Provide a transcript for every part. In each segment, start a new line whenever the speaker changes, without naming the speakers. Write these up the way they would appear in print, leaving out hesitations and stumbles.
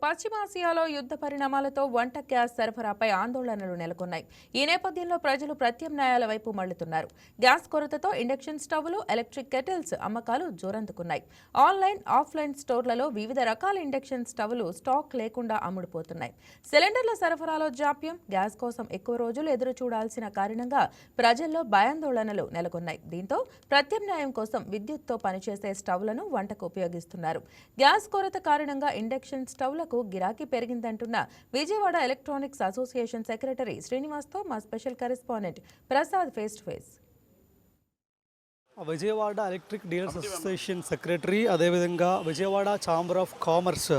పశ్చిమాసియాలో యుద్ధ పరిణామాలతో వంట గ్యాస్ సరఫరాపై ఆందోళనలు నెలకొన్నాయి. ఈ నేపథ్యంలో ప్రజలు ప్రత్యామ్నాయాల వైపు మళ్లుతున్నారు. గ్యాస్ కొరతతో ఇండక్షన్ స్టవ్లు, ఎలక్ట్రిక్ కెటిల్స్ అమ్మకాలు జోరందుకున్నాయి. ఆన్లైన్, ఆఫ్లైన్ స్టోర్లలో వివిధ రకాల ఇండక్షన్ స్టవ్లు స్టాక్ లేకుండా అమ్ముడుపోతున్నాయి. సిలిండర్ల సరఫరాలో జాప్యం, గ్యాస్ కోసం ఎక్కువ రోజులు ఎదురు చూడాల్సిన కారణంగా ప్రజల్లో భయాందోళనలు నెలకొన్నాయి. దీంతో ప్రత్యామ్నాయం కోసం విద్యుత్తో పనిచేసే స్టవ్లను వంటకు ఉపయోగిస్తున్నారు. గ్యాస్ కొరత కారణంగా ఇండక్షన్ స్టవ్లకు గిరాకీ పెరిగిందంటున్న విజయవాడ ఎలక్ట్రానిక్స్ అసోసియేషన్ సెక్రటరీ శ్రీనివాస్తో మా special correspondent Prasad face to face.
Vijayawada electric dealers association secretary, అదేవిధంగా Vijayawada chamber of commerce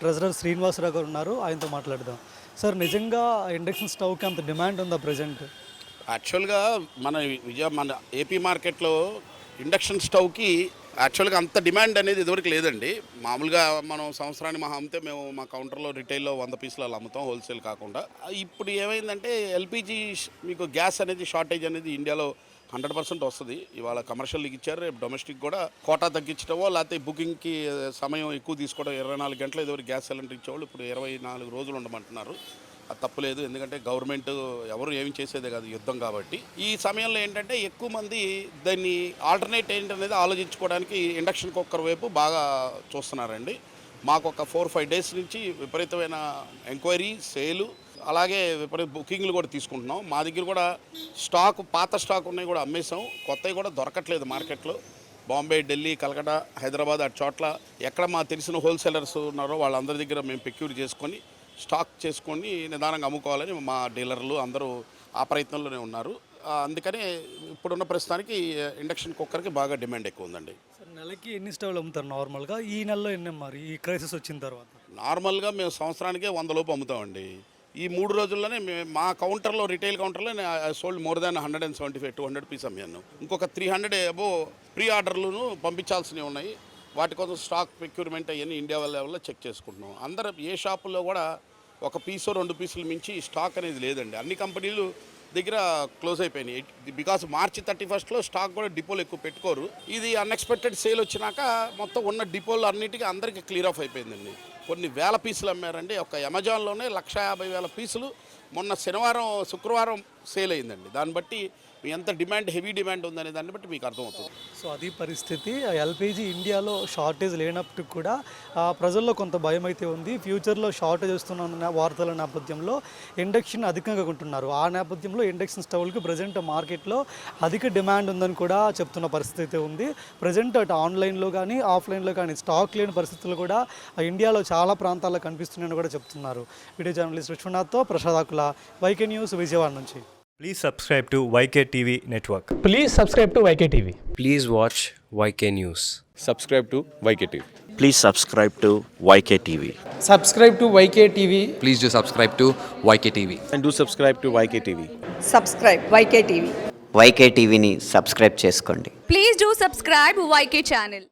treasurer Srinivasarao గారు ఉన్నారు. ఆయనతో మాట్లాడదాం. సార్, నిజంగా ఇండక్షన్ స్టవ్కి అంత డిమాండ్ ఉందా ప్రజెంట్?
యాక్చువల్గా మన ఏపీ మార్కెట్లో ఇండక్షన్ స్టవ్కి యాక్చువల్గా అంత డిమాండ్ అనేది ఇదివరకు లేదండి. మామూలుగా మనం సంవత్సరానికి మహా అమ్మితే మేము మా కౌంటర్లో రిటైల్లో 100 పీసులు అలా అమ్ముతాం, హోల్సేల్ కాకుండా. ఇప్పుడు ఏమైందంటే ఎల్పిజి మీకు గ్యాస్ అనేది షార్టేజ్ అనేది ఇండియాలో 100% వస్తుంది. ఇవాళ కమర్షియల్కి ఇచ్చారు, రేపు డొమెస్టిక్ కూడా కోటా తగ్గించడమో లేకపోతే బుకింగ్కి సమయం ఎక్కువ తీసుకోవడం. 24 గంటలు ఇదివరకు గ్యాస్ సిలిండర్ ఇచ్చేవాళ్ళు ఇప్పుడు 24 రోజులు ఉండమంటున్నారు. అది తప్పులేదు, ఎందుకంటే గవర్నమెంట్ ఎవరు ఏమి చేసేదే కాదు, యుద్ధం కాబట్టి. ఈ సమయంలో ఏంటంటే ఎక్కువ మంది దాన్ని ఆల్టర్నేట్ ఏంటనేది ఆలోచించుకోవడానికి ఇండక్షన్ కుక్కర్ వైపు బాగా చూస్తున్నారండి. మాకు ఒక 4-5 డేస్ నుంచి విపరీతమైన ఎంక్వైరీ, సేలు, అలాగే విపరీత బుకింగ్లు కూడా తీసుకుంటున్నాం. మా దగ్గర కూడా స్టాక్, పాత స్టాక్ ఉన్నాయి కూడా అమ్మేసాం, కొత్తవి కూడా దొరకట్లేదు మార్కెట్లో. బాంబే, ఢిల్లీ, కలకటా, హైదరాబాద్ అటు చోట్ల ఎక్కడ మా తెలిసిన హోల్సేలర్స్ ఉన్నారో వాళ్ళందరి దగ్గర మేము ప్రొక్యూర్ చేసుకొని స్టాక్ చేసుకొని నిదానంగా అమ్ముకోవాలని మా డీలర్లు అందరూ ఆ ప్రయత్నంలోనే ఉన్నారు. అందుకనే ఇప్పుడున్న ప్రస్తుతానికి ఇండక్షన్ కుక్కర్కి బాగా డిమాండ్ ఎక్కువ ఉందండి.
సార్, నెలకి ఎన్ని స్టవ్లు అమ్ముతారు నార్మల్గా? ఈ నెలలో ఎన్ని మరి ఈ క్రైసిస్ వచ్చిన తర్వాత?
నార్మల్గా మేము సంవత్సరానికే 100 లోపు అమ్ముతామండి. ఈ 3 రోజుల్లోనే మా కౌంటర్లో, రిటైల్ కౌంటర్లో సోల్డ్ మోర్ దాన్ 175-200 పీస్ అమ్మాను. ఇంకొక 300 అబో ప్రీ ఆర్డర్లను పంపించాల్సినవి ఉన్నాయి. వాటి కోసం స్టాక్ ప్రొక్యూర్మెంట్ అవన్నీ ఇండియా లెవెల్లో చెక్ చేసుకుంటున్నాం. అందరూ ఏ షాపుల్లో కూడా 1 పీసో 2 పీసులు మించి స్టాక్ అనేది లేదండి. అన్ని కంపెనీలు దగ్గర క్లోజ్ అయిపోయినాయి. బికాస్ మార్చి 31 స్టాక్ కూడా డిపోలు ఎక్కువ పెట్టుకోరు. ఇది అన్ఎక్స్పెక్టెడ్ సేల్ వచ్చినాక మొత్తం ఉన్న డిపోలు అన్నిటికీ అందరికీ క్లియర్ ఆఫ్ అయిపోయిందండి. కొన్ని వేల పీసులు అమ్మారండి. ఒక అమెజాన్లోనే 150,000 పీసులు మొన్న శుక్రవారం సేల్ అయిందండి. దాన్ని బట్టి ఎంత డిమాండ్, హెవీ డిమాండ్ ఉందనే దాన్ని బట్టి మీకు అర్థమవుతుంది.
సో అది పరిస్థితి. ఎల్పిజి ఇండియాలో షార్టేజ్ లేనప్పటికీ కూడా ప్రజల్లో కొంత భయం అయితే ఉంది. ఫ్యూచర్లో షార్టేజ్ వస్తున్న వార్తల నేపథ్యంలో ఇండక్షన్ అధికంగా కొంటున్నారు. ఆ నేపథ్యంలో ఇండక్షన్ స్టవ్లకి ప్రజెంట్ మార్కెట్లో అధిక డిమాండ్ ఉందని కూడా చెప్తున్న పరిస్థితి అయితే ఉంది. ప్రజెంట్ అటు ఆన్లైన్లో కానీ ఆఫ్లైన్లో కానీ స్టాక్ లేని పరిస్థితులు కూడా ఇండియాలో చాలా ప్రాంతాల్లో కనిపిస్తున్నాయని కూడా చెప్తున్నారు. వీడియో జర్నలిస్ట్ విశ్వనాథ్తో ప్రసాద్ ఆకుల, వైకే న్యూస్, విజయవాడ నుంచి.
Please subscribe to YK TV Network.
Please subscribe to YK TV.
Please watch YK News.
Subscribe to YK TV.
Please subscribe to YK TV.
Subscribe to YK TV.
Please do subscribe to YK TV.
And do subscribe to YK TV.
Subscribe YK TV.
YK TVని subscribe చేసుకోండి.
Please do subscribe YK channel.